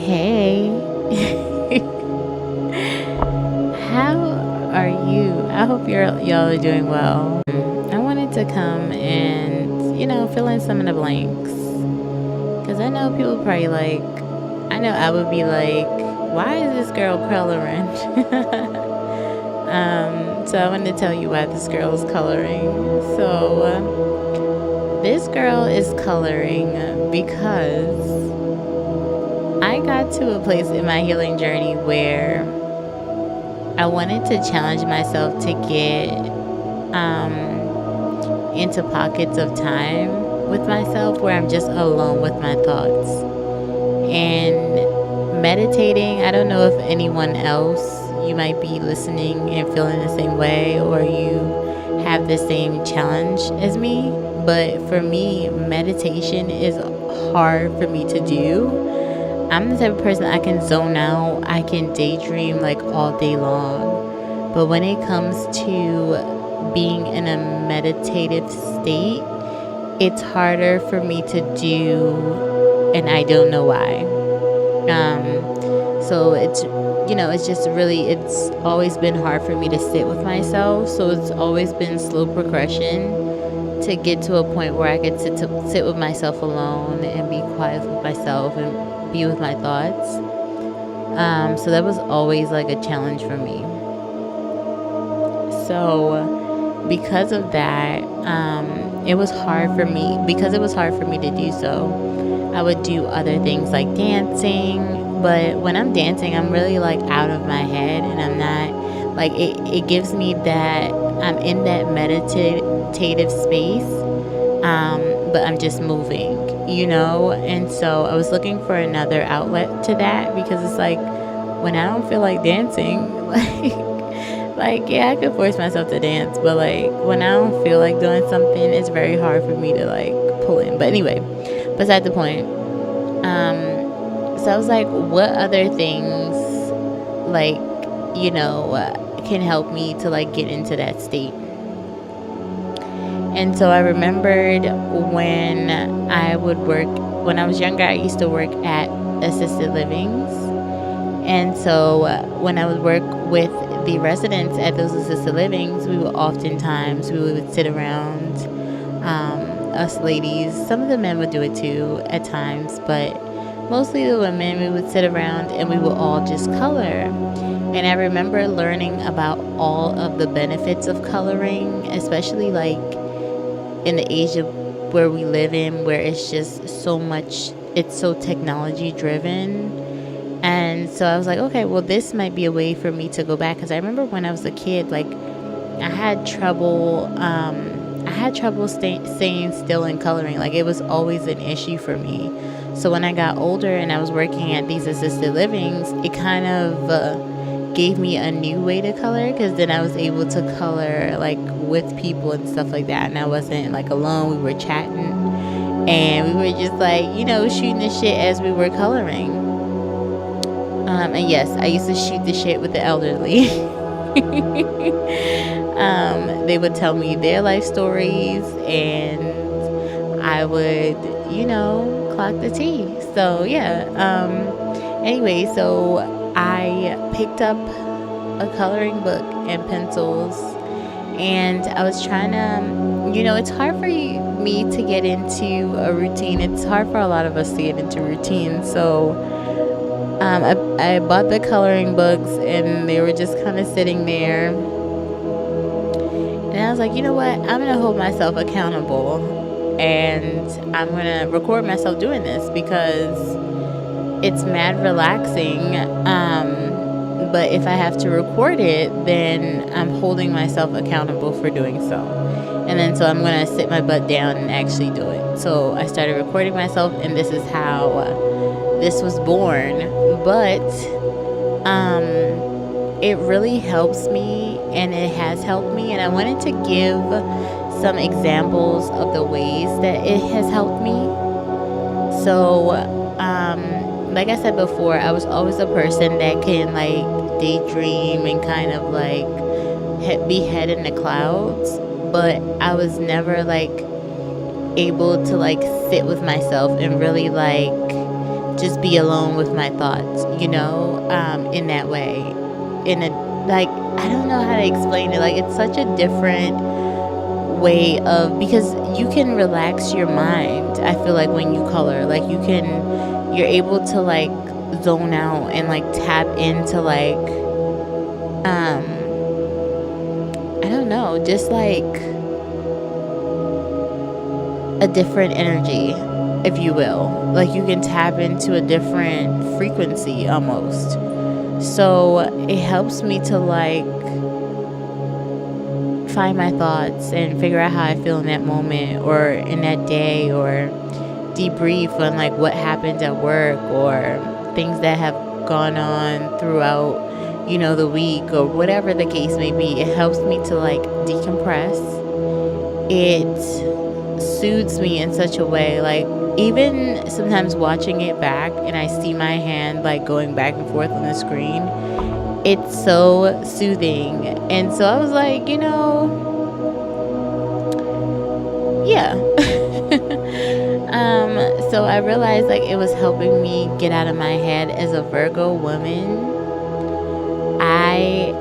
Hey, how are you? I hope y'all are doing well. I wanted to come and fill in some of the blanks because I know people probably like. I know I would be like, why is this girl coloring? So I wanted to tell you why this girl is coloring. This girl is coloring because I got to a place in my healing journey where I wanted to challenge myself to get into pockets of time with myself where I'm just alone with my thoughts. And meditating, I don't know if anyone else, you might be listening and feeling the same way, or you have the same challenge as me. But for me, meditation is hard for me to do. I'm the type of person I can zone out, I can daydream like all day long. But when it comes to being in a meditative state, it's harder for me to do, and I don't know why. So it's always been hard for me to sit with myself. So it's always been slow progression to get to a point where I could sit with myself alone and be quiet with myself and be with my thoughts. So that was always like a challenge for me. So because of that, it was hard for me. Because it was hard for me to do so, I would do other things like dancing. But when I'm dancing, I'm really like out of my head, and I'm not like it gives me that I'm in that meditative space, but I'm just moving. And so I was looking for another outlet to that, because it's like when I don't feel like dancing, like yeah, I could force myself to dance, but like when I don't feel like doing something, it's very hard for me to like pull in. But anyway, beside the point. So I was like, what other things like can help me to like get into that state? And so I remembered when I was younger, I used to work at assisted livings. And so when I would work with the residents at those assisted livings, we would sit around, us ladies. Some of the men would do it too at times, but mostly the women, we would sit around and we would all just color. And I remember learning about all of the benefits of coloring, especially like in the age of where we live in, where it's just so much, it's so technology driven. And so I was like, okay, well, this might be a way for me to go back. Because I remember when I was a kid, like I had trouble staying still in coloring. Like it was always an issue for me. So when I got older and I was working at these assisted livings, it kind of gave me a new way to color, because then I was able to color like with people and stuff like that. And I wasn't like alone. We were chatting and we were just like, shooting the shit as we were coloring. And yes, I used to shoot the shit with the elderly. They would tell me their life stories, and I would, clock the tea. So yeah. Anyway, so I picked up a coloring book and pencils, and I was trying to, it's hard for me to get into a routine. It's hard for a lot of us to get into routine. So I bought the coloring books, and they were just kind of sitting there. And I was like, you know what? I'm going to hold myself accountable, and I'm going to record myself doing this, because it's mad relaxing. But if I have to record it, then I'm holding myself accountable for doing so. And then so I'm going to sit my butt down and actually do it. So I started recording myself, and this is how this was born. But it really helps me, and it has helped me. And I wanted to give some examples of the ways that it has helped me. So, like I said before, I was always a person that can like daydream and kind of like be head in the clouds, but I was never like able to like sit with myself and really like just be alone with my thoughts, in that way. In a like I don't know how to explain it. Like it's such a different way of because you can relax your mind. I feel like when you color, like you're able to like zone out and like tap into like I don't know, just like a different energy, if you will. Like you can tap into a different frequency almost. So it helps me to like find my thoughts and figure out how I feel in that moment or in that day, or debrief on like what happened at work or things that have gone on throughout, the week or whatever the case may be. It helps me to like decompress. It soothes me in such a way, like even sometimes watching it back and I see my hand like going back and forth on the screen, it's so soothing. And so I was like, yeah. So I realized like it was helping me get out of my head. As a Virgo woman, I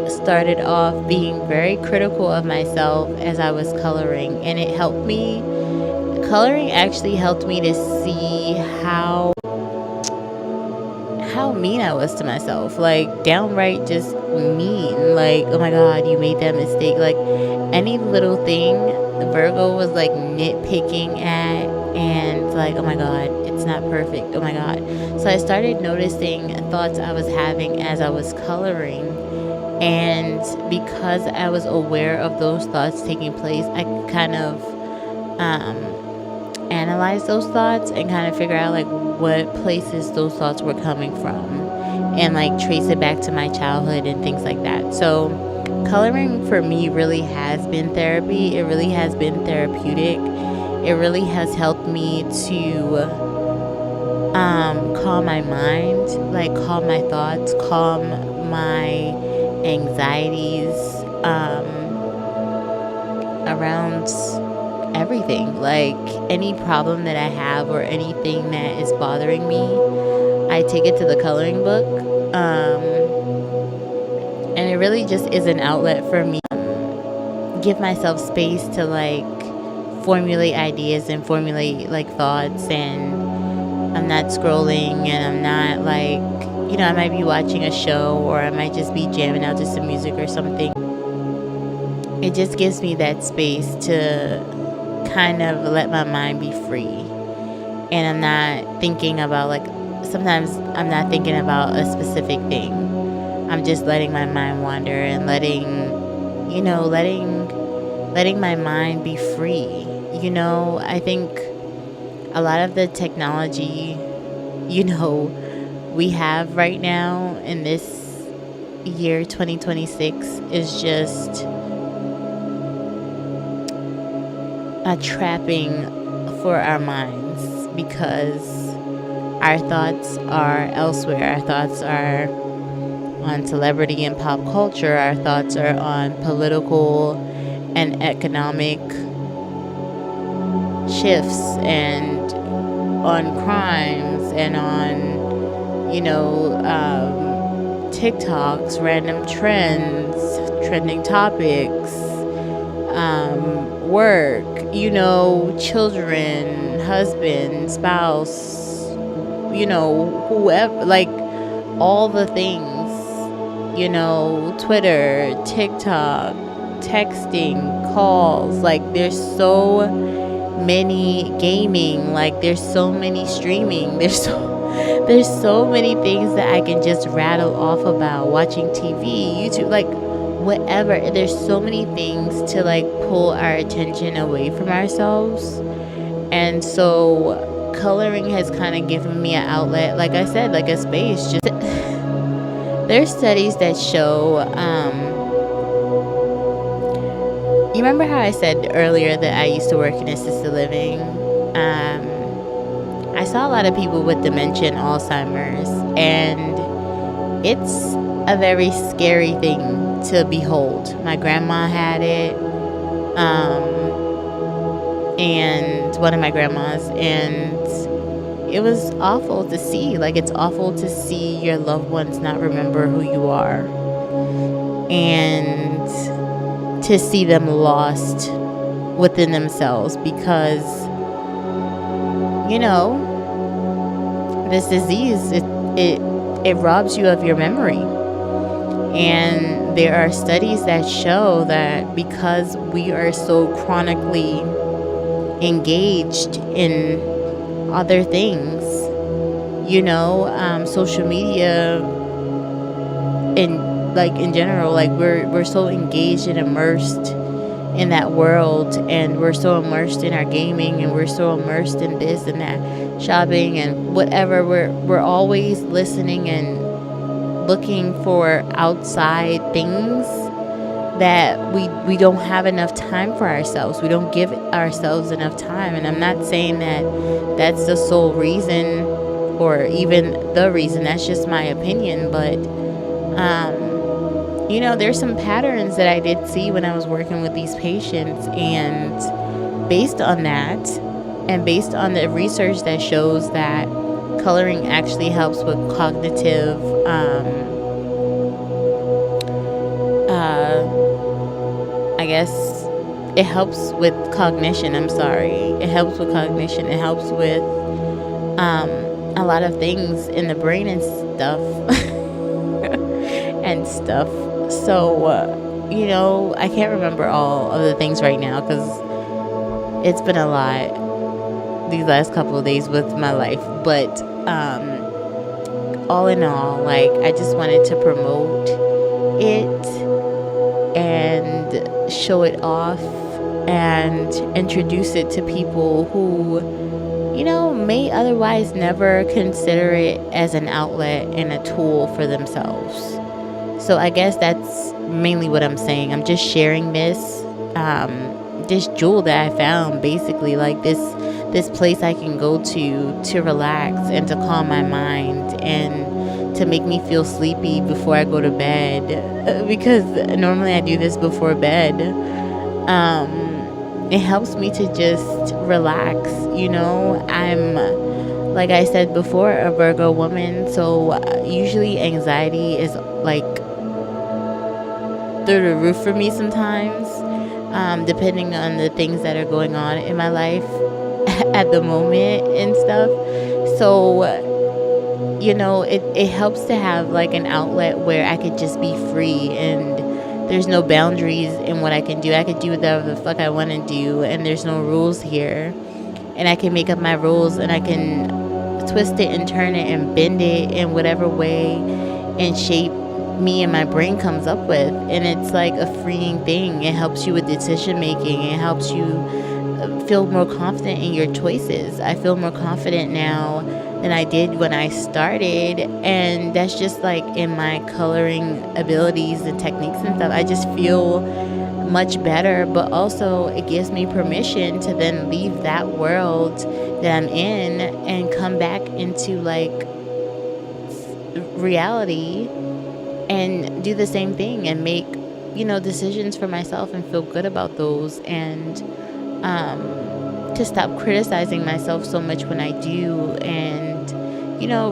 started off being very critical of myself as I was coloring, and it helped me. Coloring actually helped me to see how mean I was to myself, like downright just mean. Like, oh my god, you made that mistake. Like any little thing Virgo was like nitpicking at, and like, oh my god, it's not perfect, oh my god. So I started noticing thoughts I was having as I was coloring, and because I was aware of those thoughts taking place, I could kind of analyze those thoughts and kind of figure out like what places those thoughts were coming from, and like trace it back to my childhood and things like that. So coloring for me really has been therapy. It really has been therapeutic. It really has helped me to calm my mind, like calm my thoughts, calm my anxieties around everything. Like any problem that I have or anything that is bothering me, I take it to the coloring book, and it really just is an outlet for me. Give myself space to like formulate ideas and formulate like thoughts, and I'm not scrolling, and I'm not like, I might be watching a show, or I might just be jamming out to some music or something. It just gives me that space to kind of let my mind be free. And I'm not thinking about like, sometimes I'm not thinking about a specific thing. I'm just letting my mind wander and letting my mind be free. I think a lot of the technology, we have right now in this year 2026 is just a trapping for our minds, because our thoughts are elsewhere. Our thoughts are on celebrity and pop culture. Our thoughts are on political and economic shifts, and on crimes, and on TikToks, random trends, trending topics, work, children, husband, spouse, whoever, like all the things, Twitter, TikTok, texting, calls, like there's so many, gaming, like there's so many, streaming, there's so many things that I can just rattle off about, watching TV, YouTube, like whatever. There's so many things to like pull our attention away from ourselves. And so coloring has kind of given me an outlet, like I said, like a space. Just there's studies that show, you remember how I said earlier that I used to work in assisted living? I saw a lot of people with dementia and Alzheimer's, and it's a very scary thing to behold. My grandma had it, and one of my grandmas, and it was awful to see. Like, it's awful to see your loved ones not remember who you are, and to see them lost within themselves because, you know, this disease, it robs you of your memory. And there are studies that show that because we are so chronically engaged in other things, social media, in general, like we're so engaged and immersed in that world, and we're so immersed in our gaming, and we're so immersed in this and that, shopping and whatever. We're always listening and looking for outside things that we don't have enough time for ourselves. We don't give ourselves enough time. And I'm not saying that that's the sole reason or even the reason. That's just my opinion. But there's some patterns that I did see when I was working with these patients, and based on that, and based on the research that shows that coloring actually helps with cognitive I guess it helps with cognition. I'm sorry. It helps with cognition. It helps with a lot of things in the brain and stuff. and stuff. So, I can't remember all of the things right now because it's been a lot these last couple of days with my life. But all in all, like, I just wanted to promote it and show it off and introduce it to people who, may otherwise never consider it as an outlet and a tool for themselves. So I guess that's mainly what I'm saying. I'm just sharing this jewel that I found, basically, like this place I can go to relax and to calm my mind and to make me feel sleepy before I go to bed, because normally I do this before bed. It helps me to just relax. I'm, like I said before, a Virgo woman, so usually anxiety is like through the roof for me sometimes, depending on the things that are going on in my life at the moment and stuff. So it helps to have like an outlet where I could just be free, and there's no boundaries in what I can do. I could do whatever the fuck I want to do, and there's no rules here. And I can make up my rules, and I can twist it and turn it and bend it in whatever way and shape me and my brain comes up with. And it's like a freeing thing. It helps you with decision making. It helps you feel more confident in your choices. I feel more confident now than I did when I started, and that's just like in my coloring abilities and techniques and stuff. I just feel much better, but also it gives me permission to then leave that world that I'm in and come back into like reality and do the same thing and make decisions for myself and feel good about those, and to stop criticizing myself so much when I do, and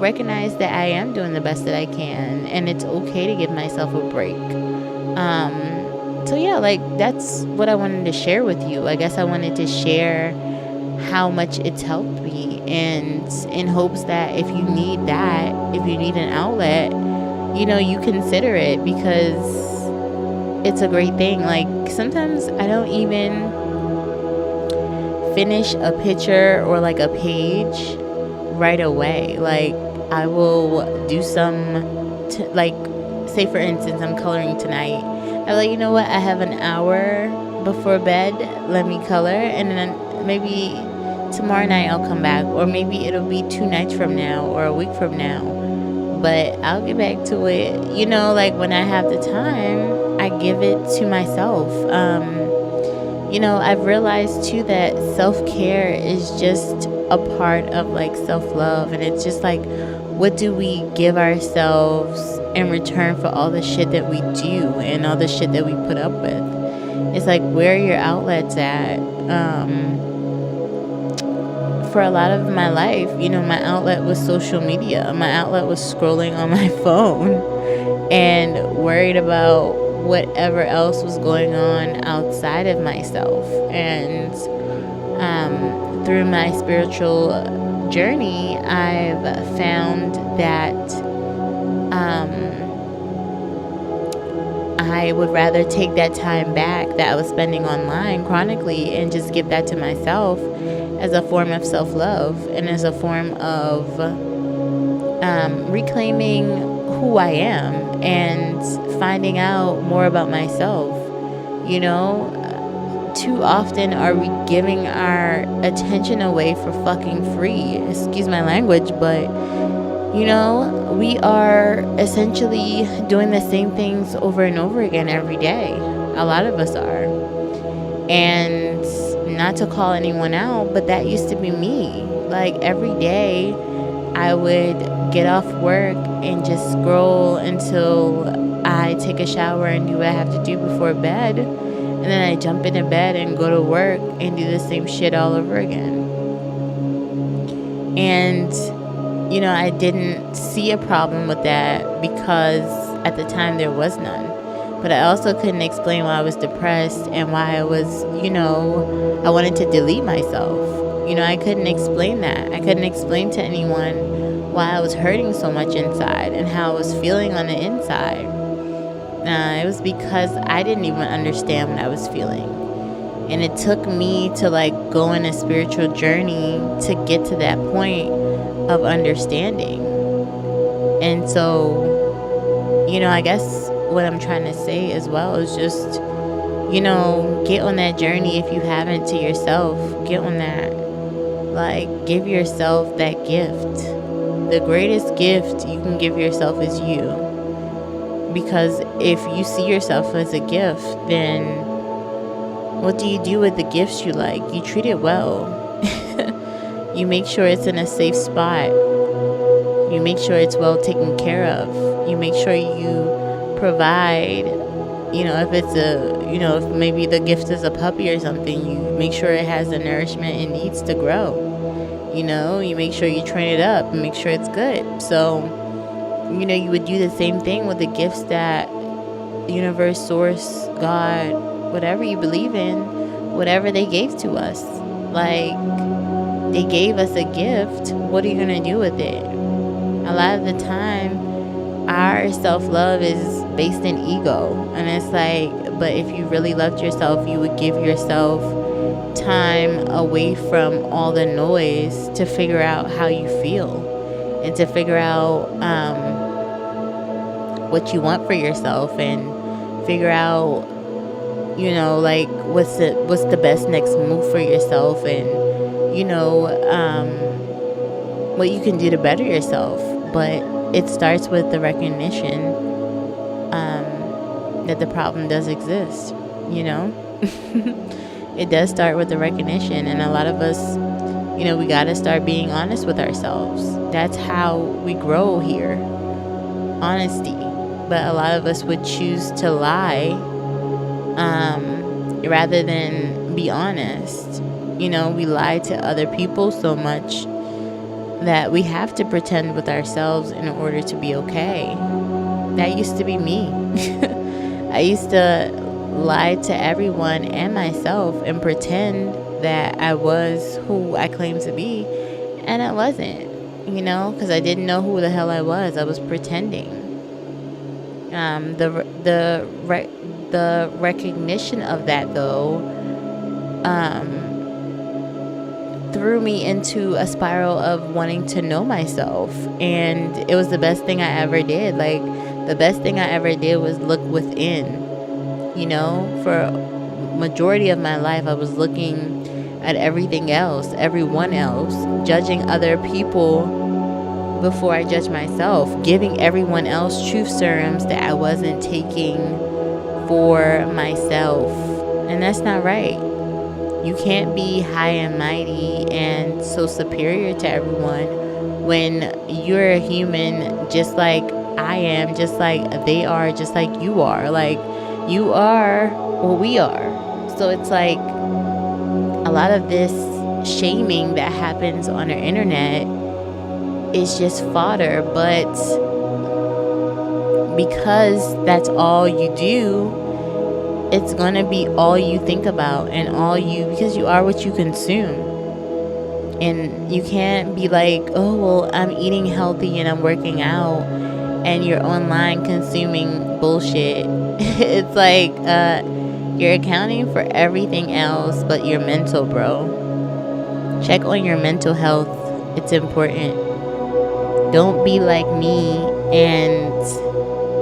recognize that I am doing the best that I can, and it's okay to give myself a break. So yeah, like, that's what I wanted to share with you. I guess I wanted to share how much it's helped me, and in hopes that if you need an outlet, you consider it, because it's a great thing. Like, sometimes I don't even finish a picture or like a page right away. Like, I will do like, say for instance, I'm coloring tonight. I'm like, you know what, I have an hour before bed, let me color, and then maybe tomorrow night I'll come back, or maybe it'll be 2 nights from now or a week from now, but I'll get back to it. Like, when I have the time, I give it to myself. I've realized too that self-care is just a part of like self-love, and it's just like, what do we give ourselves in return for all the shit that we do and all the shit that we put up with? It's like, where are your outlets at? for a lot of my life, my outlet was social media. My outlet was scrolling on my phone and worried about whatever else was going on outside of myself. And through my spiritual journey, I've found that I would rather take that time back that I was spending online chronically and just give that to myself as a form of self-love and as a form of reclaiming who I am and finding out more about myself. Too often are we giving our attention away for fucking free. Excuse my language, but we are essentially doing the same things over and over again every day. A lot of us are. And not to call anyone out, but that used to be me. Like every day I would get off work and just scroll until I take a shower and do what I have to do before bed. And then I jump into bed and go to work and do the same shit all over again. And I didn't see a problem with that because at the time there was none. But I also couldn't explain why I was depressed and why I was, I wanted to delete myself. I couldn't explain that. I couldn't explain to anyone why I was hurting so much inside and how I was feeling on the inside. It was because I didn't even understand what I was feeling. And it took me to go on a spiritual journey to get to that point of understanding. And so, I guess what I'm trying to say as well is just, get on that journey if you haven't to yourself. Get on that. Give yourself that gift. The greatest gift you can give yourself is you. Because if you see yourself as a gift, then what do you do with the gifts you like? You treat it well. You make sure it's in a safe spot. You make sure it's well taken care of. You make sure you provide, if it's if maybe the gift is a puppy or something, you make sure it has the nourishment it needs to grow. You make sure you train it up and make sure it's good. So, you would do the same thing with the gifts that universe, source, God, whatever you believe in, whatever they gave to us. They gave us a gift. What are you going to do with it? A lot of the time, our self-love is based in ego. And it's but if you really loved yourself, you would give yourself time away from all the noise to figure out how you feel and to figure out what you want for yourself and figure out what's the best next move for yourself and what you can do to better yourself. But it starts with the recognition that the problem does exist. It does start with the recognition, and a lot of us, we got to start being honest with ourselves. That's how we grow here. Honesty. But a lot of us would choose to lie rather than be honest. We lie to other people so much that we have to pretend with ourselves in order to be okay. That used to be me. I used to lie to everyone and myself and pretend that I was who I claimed to be, and I wasn't, because I didn't know who the hell I was. I was pretending. The recognition of that, though, threw me into a spiral of wanting to know myself, and it was the best thing I ever did. The best thing I ever did was look within. For majority of my life, I was looking at everything else, everyone else, judging other people before I judged myself, giving everyone else truth serums that I wasn't taking for myself. And that's not right. You can't be high and mighty and so superior to everyone when you're a human just like I am, just like they are, just like you are. You are what we are. So it's a lot of this shaming that happens on the internet is just fodder. But because that's all you do, it's going to be all you think about and because you are what you consume. And you can't be like, oh, well, I'm eating healthy and I'm working out, and you're online consuming bullshit. It's like, you're accounting for everything else but your mental, bro. Check on your mental health. It's important. Don't be like me and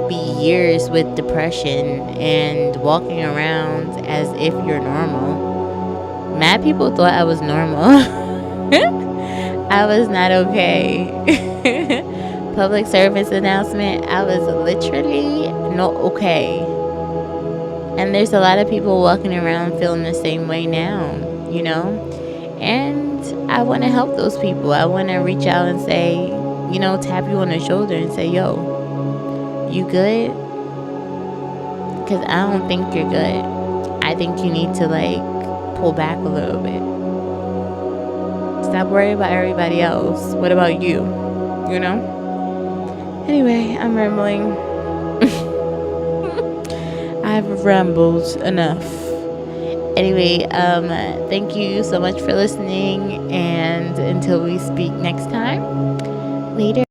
be years with depression and walking around as if you're normal. Mad people thought I was normal. I was not okay. Public service announcement, I was literally not okay. And there's a lot of people walking around feeling the same way now, you know? And I want to help those people. I want to reach out and say, tap you on the shoulder and say, yo, you good? Because I don't think you're good. I think you need to, pull back a little bit. Stop worrying about everybody else. What about you? Anyway, I'm rambling. I've rambled enough. Anyway, thank you so much for listening, and until we speak next time, later.